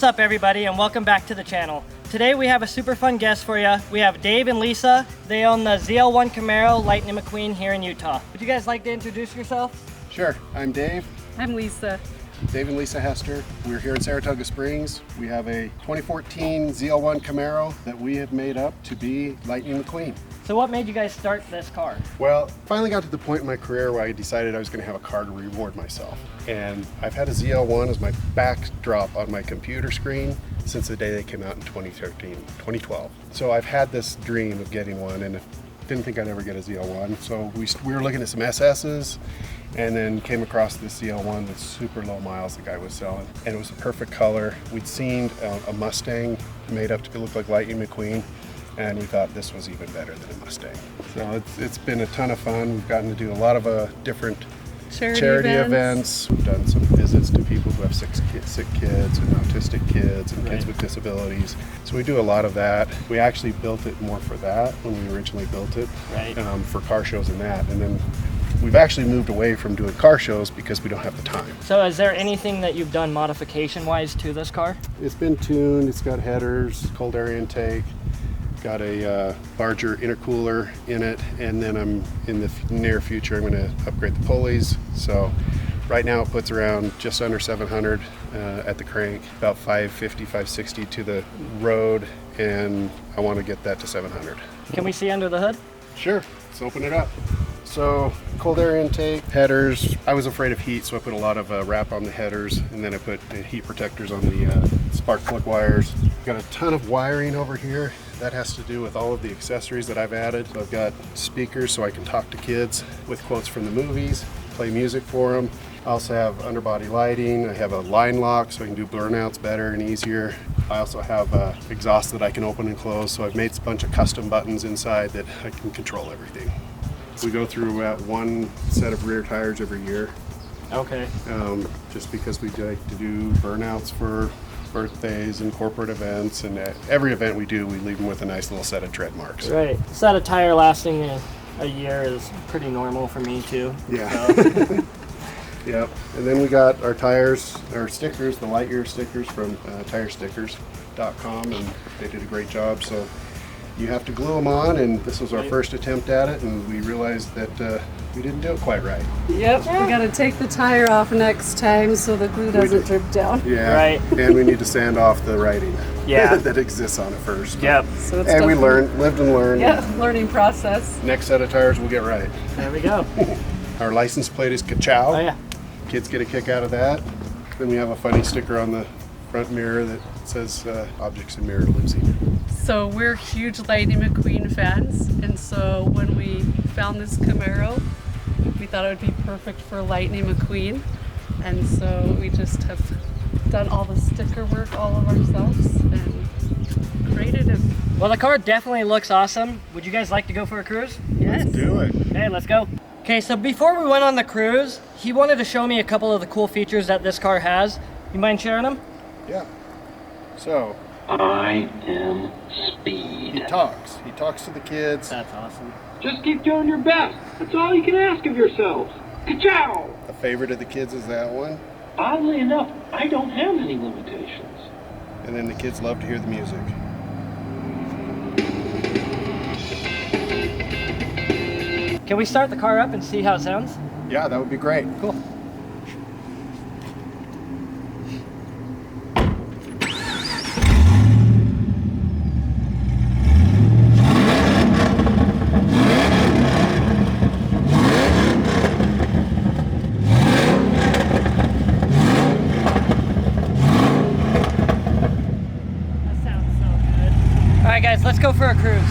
up, everybody, and welcome back to the channel. Today we have a super fun guest for you. We have Dave and Lisa. They own the Zl1 Camaro Lightning McQueen here in Utah. Would you guys like to introduce yourselves? Sure, I'm Dave. I'm Lisa. Dave and Lisa Hester. We're here in Saratoga Springs. We have a 2014 Zl1 Camaro that we have made up to be Lightning McQueen. So what made you guys start this car? Well, finally got to the point in my career where I decided I was going to have a car to reward myself. And I've had a Zl1 as my backdrop on my computer screen since the day they came out in 2012. So I've had this dream of getting one and didn't think I'd ever get a Zl1. So we were looking at some SS's and then came across this Zl1 with super low miles the guy was selling. And it was a perfect color. We'd seen a Mustang made up to look like Lightning McQueen, and we thought this was even better than a Mustang. So it's been a ton of fun. We've gotten to do a lot of different charity events. We've done some visits to people who have sick kids and autistic kids and kids with disabilities. So we do a lot of that. We actually built it more for that when we originally built it, for car shows and that. And then we've actually moved away from doing car shows because we don't have the time. So is there anything that you've done modification-wise to this car? It's been tuned. It's got headers, cold air intake, got a larger intercooler in it, and then I'm in the near future I'm going to upgrade the pulleys. So right now it puts around just under 700 at the crank, about 550, 560 to the road, and I want to get that to 700. Can we see under the hood? Sure, let's open it up. So cold air intake, headers. I was afraid of heat, so I put a lot of wrap on the headers, and then I put heat protectors on the spark plug wires. Got a ton of wiring over here. That has to do with all of the accessories that I've added. So I've got speakers so I can talk to kids with quotes from the movies, play music for them. I also have underbody lighting. I have a line lock so I can do burnouts better and easier. I also have exhaust that I can open and close, so I've made a bunch of custom buttons inside that I can control everything. We go through one set of rear tires every year. Okay. Just because we like to do burnouts for birthdays and corporate events, and at every event we do, we leave them with a nice little set of tread marks. Right. A set of tire lasting a year is pretty normal for me too. Yeah. So. Yep. And then we got our tires, our stickers, the light year stickers from tirestickers.com, and they did a great job. So you have to glue them on, and this was our first attempt at it, and we realized that we didn't do it quite right. Yep, we got to take the tire off next time so the glue doesn't drip down. Yeah, right. And we need to sand off the writing that exists on it first. Yep. So it's and we lived and learned. Yeah, learning process. Next set of tires we'll get right. There we go. Our license plate is Ka-Chow. Oh yeah. Kids get a kick out of that. Then we have a funny sticker on the front mirror that says objects in mirror Lucy. So we're huge Lightning McQueen fans, and so when we found this Camaro, we thought it would be perfect for Lightning McQueen, and so we just have done all the sticker work all of ourselves and created it. Well, the car definitely looks awesome. Would you guys like to go for a cruise? Yes. Let's do it. Okay, let's go. Okay, so before we went on the cruise, he wanted to show me a couple of the cool features that this car has. You mind sharing them? Yeah. So I am speed. he talks. He talks to the kids. That's awesome. Just keep doing your best. That's all you can ask of yourselves. Ka-chow! A favorite of the kids is that one. Oddly enough, I don't have any limitations. And then the kids love to hear the music. Can we start the car up and see how it sounds? Yeah, that would be great. Cool. That sounds so good. All right, guys, let's go for a cruise.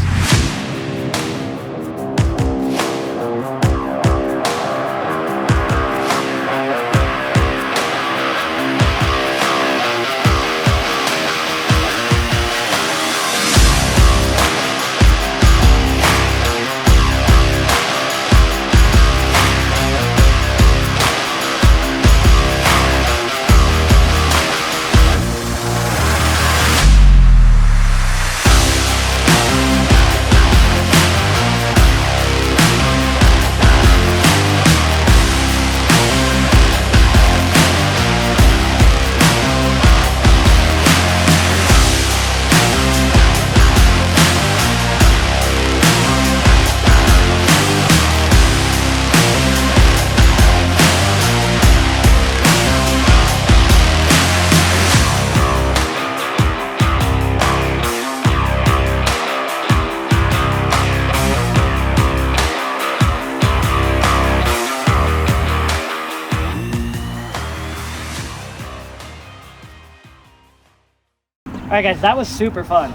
right, guys, that was super fun.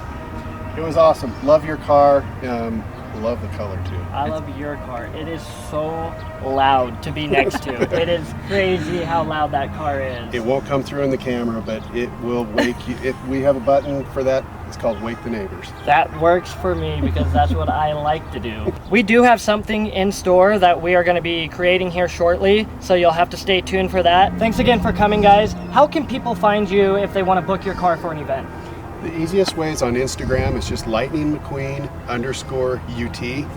It was awesome. Love your car. Love the color too. I love your car. It is so loud to be next to. It is crazy how loud that car is. It won't come through in the camera, but it will wake you. If we have a button for that, it's called Wake the Neighbors. That works for me because that's what I like to do. We do have something in store that we are going to be creating here shortly, so you'll have to stay tuned for that. Thanks again for coming, guys. How can people find you if they want to book your car for an event? The easiest way is on Instagram. It's just Lightning McQueen _UT.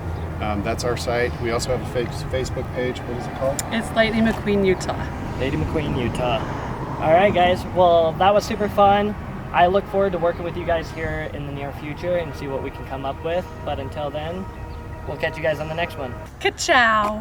That's our site. We also have a Facebook page. What is it called? It's Lightning McQueen, Utah. Lady McQueen, Utah. All right, guys. Well, that was super fun. I look forward to working with you guys here in the near future and see what we can come up with. But until then, we'll catch you guys on the next one. Ka-chow!